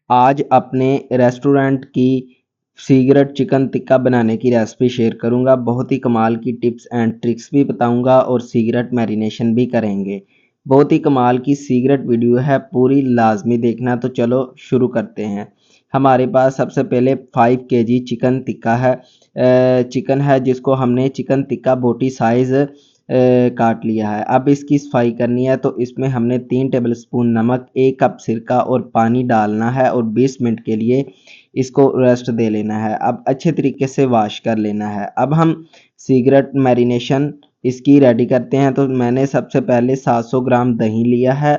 आज अपने रेस्टोरेंट की सीक्रेट चिकन टिक्का बनाने की रेसिपी शेयर करूंगा। बहुत ही कमाल की टिप्स एंड ट्रिक्स भी बताऊंगा और सीक्रेट मैरिनेशन भी करेंगे। बहुत ही कमाल की सीक्रेट वीडियो है, पूरी लाजमी देखना। तो चलो शुरू करते हैं। हमारे पास सबसे पहले 5 केजी चिकन टिक्का है। चिकन है जिसको हमने चिकन टिक्का बोटी साइज़ काट लिया है। अब इसकी सफाई करनी है, तो इसमें हमने 3 टेबलस्पून नमक, 1 कप सिरका और पानी डालना है और 20 मिनट के लिए इसको रेस्ट दे लेना है। अब अच्छे तरीके से वॉश कर लेना है। अब हम सीक्रेट मैरिनेशन इसकी रेडी करते हैं। तो मैंने सबसे पहले 700 ग्राम दही लिया है,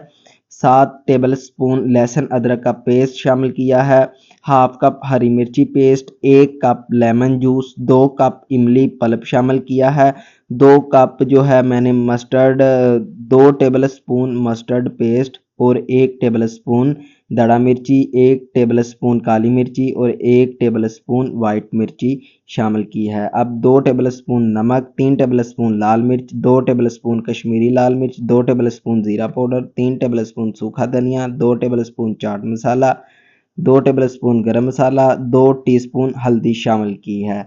7 टेबलस्पून लहसुन अदरक का पेस्ट शामिल किया है, हाफ कप हरी मिर्ची paste, 1 cup lemon juice, 2 cup इमली पल्प शामिल किया है, 2 कप जो है मैंने मस्टर्ड, 2 टेबलस्पून मस्टर्ड पेस्ट और 1 टेबलस्पून दड़ा मिर्ची, 1 टेबलस्पून काली मिर्ची और 1 टेबलस्पून वाइट मिर्ची शामिल की है। अब 2 टेबलस्पून नमक, 3 टेबलस्पून लाल मिर्च, 2 टेबलस्पून कश्मीरी लाल मिर्च, 2 टेबलस्पून ज़ीरा पाउडर, 3 टेबलस्पून सूखा धनिया, 2 टेबलस्पून चाट मसाला, 2 टेबलस्पून गरम मसाला, 2 टीस्पून हल्दी शामिल की है।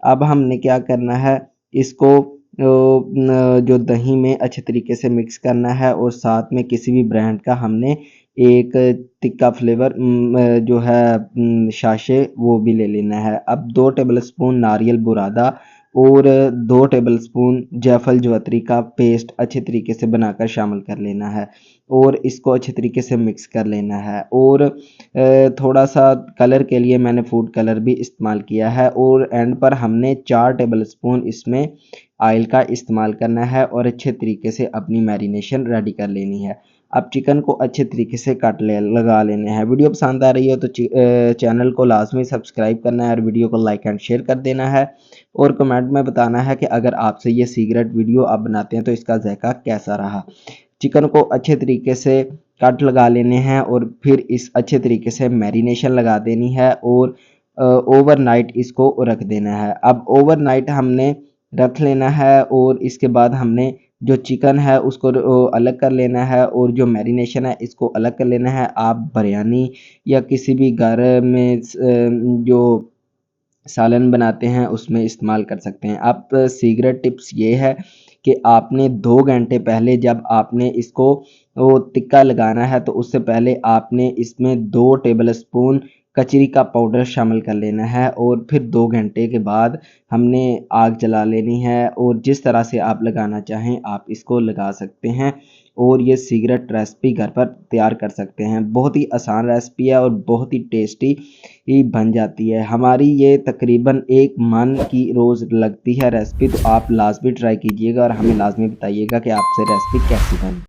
अब हमने क्या करना है, इसको जो दही में अच्छे तरीके से मिक्स करना है और साथ में किसी भी ब्रांड का हमने एक टिक्का फ्लेवर जो है साशे वो भी ले लेना है। अब 2 टेबलस्पून नारियल बुरादा और 2 टेबलस्पून जायफल जवित्री का पेस्ट अच्छे तरीके से बनाकर शामिल कर लेना है और इसको अच्छे तरीके से मिक्स कर लेना है। और थोड़ा सा कलर के लिए मैंने फूड कलर भी इस्तेमाल किया है और एंड पर हमने 4 टेबलस्पून इसमें ऑयल का इस्तेमाल करना है और अच्छे तरीके से अपनी मैरिनेशन रेडी कर लेनी है। अब चिकन को अच्छे तरीके से लगा लेने हैं। वीडियो पसंद आ रही हो तो चैनल को लाजमी सब्सक्राइब करना है और वीडियो को लाइक एंड शेयर कर देना है और कमेंट में बताना है कि अगर आपसे ये सीक्रेट वीडियो आप बनाते हैं तो इसका जायका कैसा रहा। चिकन को अच्छे तरीके से कट लगा लेने हैं और फिर इस अच्छे तरीके से मैरिनेशन लगा देनी है और ओवरनाइट इसको रख देना है। अब ओवरनाइट हमने रख लेना है और इसके बाद हमने जो चिकन है उसको अलग कर लेना है और जो मैरिनेशन है इसको अलग कर लेना है। आप बिरयानी या किसी भी घर में जो सालन बनाते हैं उसमें इस्तेमाल कर सकते हैं। अब सीक्रेट टिप्स ये है कि आपने 2 घंटे पहले जब आपने इसको वो टिक्का लगाना है तो उससे पहले आपने इसमें 2 टेबलस्पून कचरी का पाउडर शामिल कर लेना है और फिर 2 घंटे के बाद हमने आग जला लेनी है और जिस तरह से आप लगाना चाहें आप इसको लगा सकते हैं और ये सीक्रेट रेसिपी घर पर तैयार कर सकते हैं। बहुत ही आसान रेसिपी है और बहुत ही टेस्टी ही बन जाती है। हमारी ये तकरीबन 1 मन की रोज़ लगती है रेसिपी। तो आप लाजमी ट्राई कीजिएगा और हमें लाजमी बताइएगा कि आपसे रेसिपी कैसी बनी।